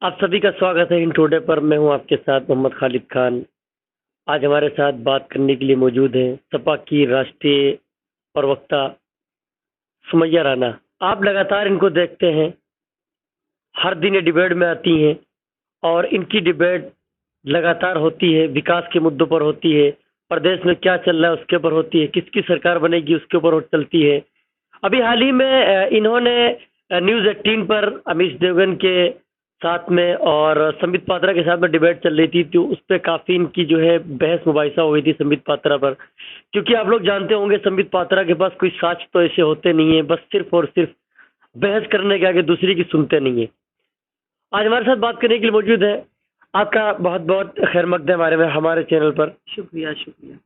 आप सभी का स्वागत है इन टुडे पर। मैं हूं आपके साथ मोहम्मद खालिद खान। आज हमारे साथ बात करने के लिए मौजूद हैं सपा की राष्ट्रीय प्रवक्ता सुमैया राणा। आप लगातार इनको देखते हैं, हर दिन ये डिबेट में आती हैं और इनकी डिबेट लगातार होती है, विकास के मुद्दों पर होती है, प्रदेश में क्या चल रहा है उसके ऊपर होती है, किसकी सरकार बनेगी उसके ऊपर चलती है। अभी हाल ही में इन्होंने न्यूज़ 18 पर अमीश देवगन के साथ में और संबित पात्रा के साथ में डिबेट चल रही थी, तो उस पे काफ़ी इनकी जो है बहस मुबाहिसा हुई थी संबित पात्रा पर। क्योंकि आप लोग जानते होंगे संबित पात्रा के पास कोई साक्ष्य तो ऐसे होते नहीं है, बस सिर्फ और सिर्फ बहस करने के आगे दूसरी की सुनते नहीं है। आज हमारे साथ बात करने के लिए मौजूद है। आपका बहुत बहुत खैर मकदम हमारे चैनल पर। शुक्रिया शुक्रिया।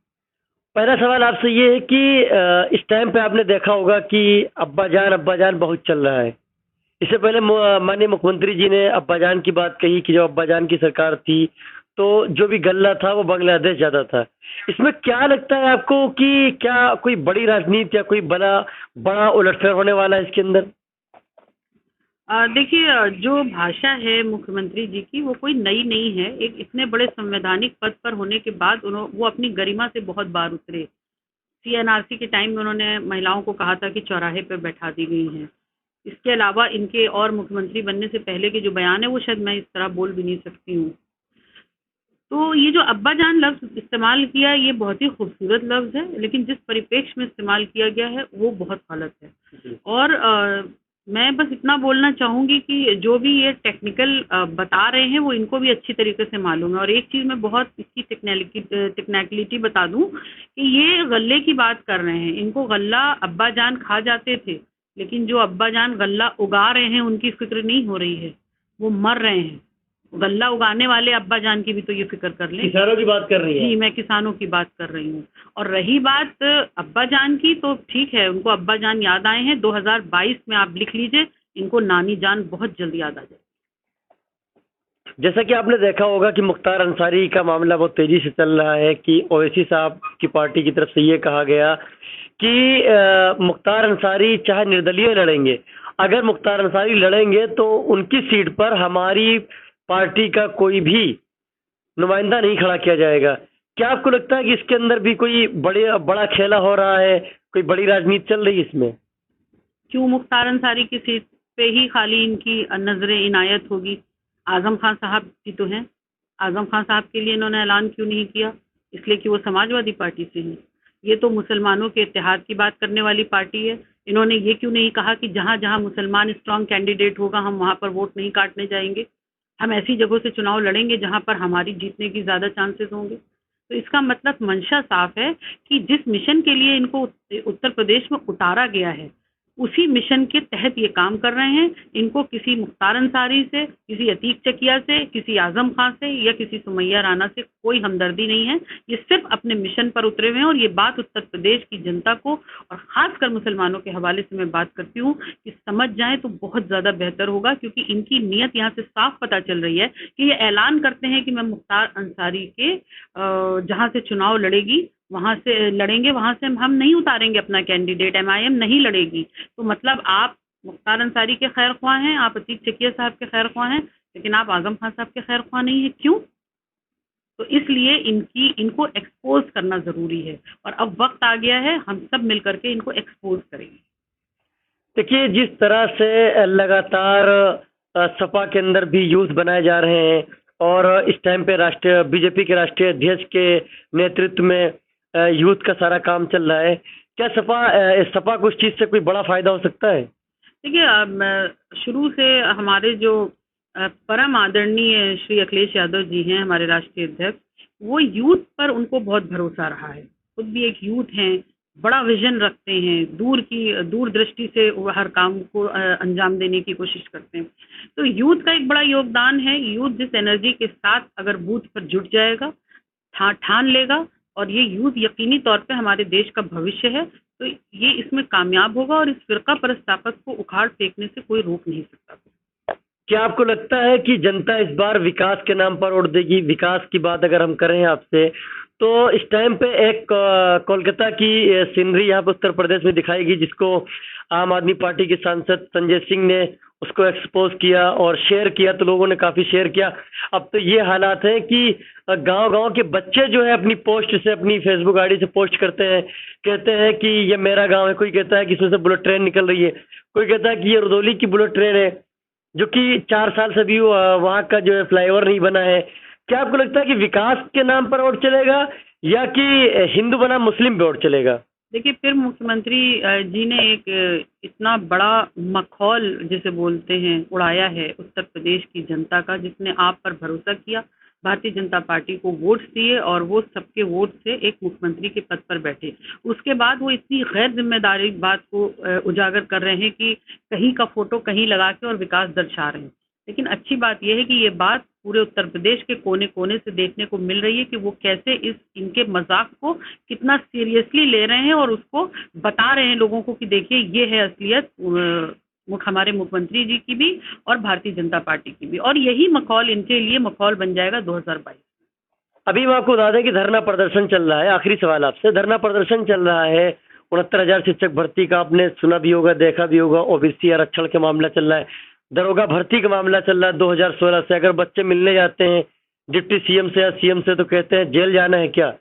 पहला सवाल आपसे ये है कि इस टाइम पे आपने देखा होगा कि अब्बा जान बहुत चल रहा है। इससे पहले माननीय मुख्यमंत्री जी ने अब्बा जान की बात कही कि जब अब्बा जान की सरकार थी तो जो भी गल्ला था वो बांग्लादेश जाता था। इसमें क्या लगता है आपको कि क्या कोई बड़ी राजनीति या कोई बड़ा बड़ा उलटफेर होने वाला है इसके अंदर? देखिए, जो भाषा है मुख्यमंत्री जी की वो कोई नई नहीं है। एक इतने बड़े संवैधानिक पद पर होने के बाद वो अपनी गरिमा से बहुत बार उतरे। सीएनआरसी के टाइम में उन्होंने महिलाओं को कहा था कि चौराहे पे बैठा दी गई हैं। इसके अलावा इनके और मुख्यमंत्री बनने से पहले के जो बयान है वो शायद मैं इस तरह बोल भी नहीं सकती हूँ। तो ये जो अब्बा जान लफ्ज़ इस्तेमाल किया, ये बहुत ही खूबसूरत लफ्ज़ है, लेकिन जिस परिप्रेक्ष्य में इस्तेमाल किया गया है वो बहुत गलत है। और मैं बस इतना बोलना चाहूँगी कि जो भी ये टेक्निकल बता रहे हैं वो इनको भी अच्छी तरीके से मालूम है। और एक चीज़ मैं बहुत इसकी टेक्निकलिटी बता दूँ कि ये गल्ले की बात कर रहे हैं। इनको गल्ला अब्बा जान खा जाते थे, लेकिन जो अब्बा जान गल्ला उगा रहे हैं उनकी फ़िक्र नहीं हो रही है, वो मर रहे हैं। गल्ला उगाने वाले अब्बा जान की भी तो ये फिक्र कर लें। किसानों की बात कर रही है जी, मैं किसानों की बात कर रही हूँ। और रही बात अब्बा जान की, तो ठीक है, उनको अब्बा जान याद आए हैं। 2022 में आप लिख लीजिए, इनको नानी जान बहुत जल्द याद आ जाए। जैसा कि आपने देखा होगा कि मुख्तार अंसारी का मामला बहुत तेजी से चल रहा है कि ओवैसी साहब की पार्टी की तरफ से ये कहा गया कि मुख्तार अंसारी चाहे निर्दलीय लड़ेंगे, अगर मुख्तार अंसारी लड़ेंगे तो उनकी सीट पर हमारी पार्टी का कोई भी नुमाइंदा नहीं खड़ा किया जाएगा। क्या आपको लगता है कि इसके अंदर भी कोई बड़ा खेला हो रहा है, कोई बड़ी राजनीति चल रही है इसमें? क्यों मुख्तार अंसारी की सीट पे ही खाली इनकी नजरें इनायत होगी? आजम खान साहब भी तो हैं। आजम खान साहब के लिए इन्होंने ऐलान क्यों नहीं किया? इसलिए कि वो समाजवादी पार्टी से हैं। ये तो मुसलमानों के इत्तेहाद की बात करने वाली पार्टी है। इन्होंने ये क्यों नहीं कहा कि जहां जहां मुसलमान स्ट्रांग कैंडिडेट होगा हम वहां पर वोट नहीं काटने जाएंगे, हम ऐसी जगहों से चुनाव लड़ेंगे जहां पर हमारी जीतने की ज्यादा चांसेस होंगे? तो इसका मतलब मंशा साफ है कि जिस मिशन के लिए इनको उत्तर प्रदेश में उतारा गया है, उसी मिशन के तहत ये काम कर रहे हैं। इनको किसी मुख्तार अंसारी से, किसी अतीक चकिया से, किसी आजम खान से या किसी सुमैया राणा से कोई हमदर्दी नहीं है। ये सिर्फ अपने मिशन पर उतरे हुए हैं। और ये बात उत्तर प्रदेश की जनता को और खासकर मुसलमानों के हवाले से मैं बात करती हूँ कि समझ जाएं तो बहुत ज़्यादा बेहतर होगा, क्योंकि इनकी नीयत यहाँ से साफ पता चल रही है कि ये ऐलान करते हैं कि मैं मुख्तार अंसारी के जहाँ से चुनाव लड़ेगी वहां से लड़ेंगे, वहां से हम नहीं उतारेंगे अपना कैंडिडेट, एमआईएम नहीं लड़ेगी। तो मतलब आप मुख्तार अंसारी के खैर ख्वाह हैं, आप अतीक चकिया साहब के खैर ख्वाह हैं, लेकिन आप आजम खान साहब के खैर ख्वाह नहीं है। क्यों? तो इसलिए इनको एक्सपोज करना जरूरी है। और अब वक्त आ गया है, हम सब मिलकर के इनको एक्सपोज करेंगे। देखिए, जिस तरह से लगातार सपा के अंदर भी यूथ बनाए जा रहे हैं और इस टाइम पे राष्ट्रीय बीजेपी के राष्ट्रीय अध्यक्ष के नेतृत्व में यूथ का सारा काम चल रहा है, क्या सपा को उस चीज से कोई बड़ा फायदा हो सकता है? देखिए, शुरू से हमारे जो परम आदरणीय श्री अखिलेश यादव जी हैं, हमारे राष्ट्रीय अध्यक्ष, वो यूथ पर उनको बहुत भरोसा रहा है। खुद भी एक यूथ हैं, बड़ा विजन रखते हैं, दूरदृष्टि से वो हर काम को अंजाम देने की कोशिश करते हैं। तो यूथ का एक बड़ा योगदान है। यूथ जिस एनर्जी के साथ अगर बूथ पर जुट जाएगा, ठान लेगा, और ये यूथ यकीनी तौर पे हमारे देश का भविष्य है, तो ये इसमें कामयाब होगा और इस फिरका परस्त ताकत को उखाड़ फेंकने से कोई रोक नहीं सकता। क्या आपको लगता है कि जनता इस बार विकास के नाम पर वोट देगी? विकास की बात अगर हम करें आपसे, तो इस टाइम पे एक कोलकाता की सीनरी यहाँ पे उत्तर प्रदेश में दिखाएगी, जिसको आम आदमी पार्टी के सांसद संजय सिंह ने उसको एक्सपोज किया और शेयर किया तो लोगों ने काफी शेयर किया। अब तो ये हालात है कि गांव-गांव के बच्चे जो है अपनी पोस्ट से, अपनी फेसबुक आईडी से पोस्ट करते हैं, कहते हैं कि ये मेरा गांव है, कोई कहता है कि इसमें से बुलेट ट्रेन निकल रही है, कोई कहता है कि ये रुधौली की बुलेट ट्रेन है, जो कि 4 साल से भी वहाँ का जो है फ्लाईओवर नहीं बना है। क्या आपको लगता है कि विकास के नाम पर वोट चलेगा या कि हिंदू बनाम मुस्लिम पे वोट चलेगा? देखिए, फिर मुख्यमंत्री जी ने एक इतना बड़ा मखौल जिसे बोलते हैं उड़ाया है उत्तर प्रदेश की जनता का, जिसने आप पर भरोसा किया, भारतीय जनता पार्टी को वोट्स दिए और वो सबके वोट से एक मुख्यमंत्री के पद पर बैठे। उसके बाद वो इतनी गैर जिम्मेदारी बात को उजागर कर रहे हैं कि कहीं का फोटो कहीं लगा के और विकास दर्शा रहे हैं। लेकिन अच्छी बात यह है कि ये बात पूरे उत्तर प्रदेश के कोने-कोने से देखने को मिल रही है कि वो कैसे इनके मजाक को कितना सीरियसली ले रहे हैं और उसको बता रहे हैं लोगों को कि देखिए ये है असलियत हमारे मुख्यमंत्री जी की भी और भारतीय जनता पार्टी की भी, और यही मखौल इनके लिए मखौल बन जाएगा 2022। अभी मैं आपको बता दें कि धरना प्रदर्शन चल रहा है। आखिरी सवाल आपसे, धरना प्रदर्शन चल रहा है 69,000 शिक्षक भर्ती का, आपने सुना भी होगा, देखा भी होगा। ओबीसी आरक्षण का मामला चल रहा है, दरोगा भर्ती का मामला चल रहा है 2016 से। अगर बच्चे मिलने जाते हैं डिप्टी सीएम से या सीएम से तो कहते हैं जेल जाना है क्या,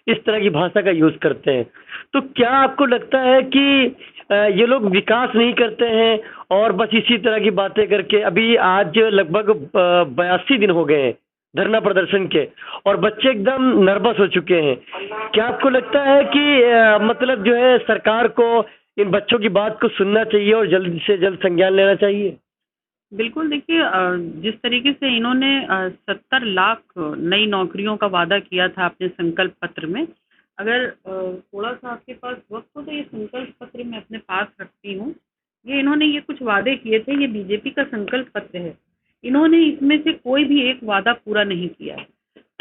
इस तरह की भाषा का यूज करते हैं। तो क्या आपको लगता है कि ये लोग विकास नहीं करते हैं और बस इसी तरह की बातें करके, अभी आज लगभग 82 दिन हो गए हैं धरना प्रदर्शन के और बच्चे एकदम नर्वस हो चुके हैं। क्या आपको लगता है कि मतलब जो है सरकार को इन बच्चों की बात को सुनना चाहिए और जल्द से जल्द संज्ञान लेना चाहिए? बिल्कुल, देखिए, जिस तरीके से इन्होंने 70 लाख नई नौकरियों का वादा किया था अपने संकल्प पत्र में, अगर थोड़ा सा आपके पास वक्त हो तो ये संकल्प पत्र मैं अपने पास रखती हूँ। इन्होंने ये कुछ वादे किए थे, ये बीजेपी का संकल्प पत्र है। इन्होंने इसमें से कोई भी एक वादा पूरा नहीं किया है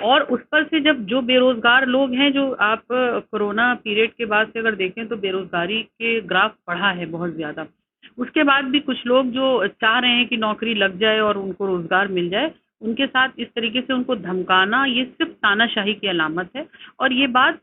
और उस पर से जब जो बेरोजगार लोग हैं, जो आप कोरोना पीरियड के बाद से अगर देखें तो बेरोजगारी के ग्राफ बढ़ा है बहुत ज़्यादा। उसके बाद भी कुछ लोग जो चाह रहे हैं कि नौकरी लग जाए और उनको रोजगार मिल जाए, उनके साथ इस तरीके से उनको धमकाना, ये सिर्फ तानाशाही की अलामत है। और ये बात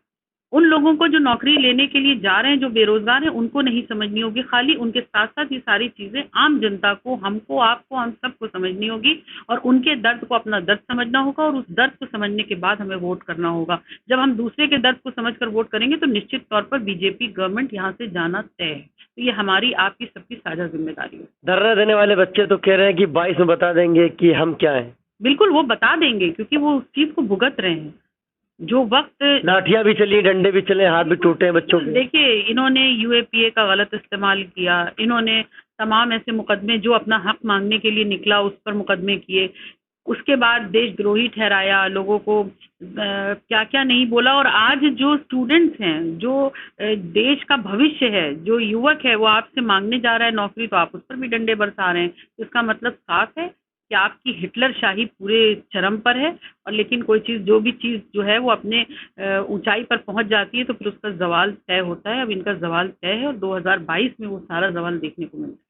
उन लोगों को जो नौकरी लेने के लिए जा रहे हैं, जो बेरोजगार हैं, उनको नहीं समझनी होगी। खाली उनके साथ साथ ये सारी चीजें आम जनता को, हमको, आपको, हम सबको समझनी होगी और उनके दर्द को अपना दर्द समझना होगा और उस दर्द को समझने के बाद हमें वोट करना होगा। जब हम दूसरे के दर्द को समझकर वोट करेंगे तो निश्चित तौर पर बीजेपी गवर्नमेंट यहाँ से जाना तय है। तो ये हमारी, आपकी, सबकी साझा जिम्मेदारी है। धरना देने वाले बच्चे तो कह रहे हैं कि 22 में बता देंगे कि हम क्या हैं। बिल्कुल, वो बता देंगे क्योंकि वो उस चीज को भुगत रहे हैं। जो वक्त लाठियां भी चली, डंडे भी चले, हाथ भी टूटे हैं बच्चों के। देखिए, इन्होंने यूएपीए का गलत इस्तेमाल किया, इन्होंने तमाम ऐसे मुकदमे, जो अपना हक मांगने के लिए निकला उस पर मुकदमे किए, उसके बाद देशद्रोही ठहराया, लोगों को क्या क्या नहीं बोला। और आज जो स्टूडेंट्स हैं, जो देश का भविष्य है, जो युवक है, वो आपसे मांगने जा रहा है नौकरी तो आप उस पर भी डंडे बरसा रहे हैं। इसका मतलब साफ है कि आपकी हिटलर शाही पूरे चरम पर है। और लेकिन कोई चीज़, जो भी चीज़ जो है वो अपने ऊंचाई पर पहुंच जाती है तो फिर उसका जवाल तय होता है। अब इनका जवाल तय है और 2022 में वो सारा जवाल देखने को मिलता है।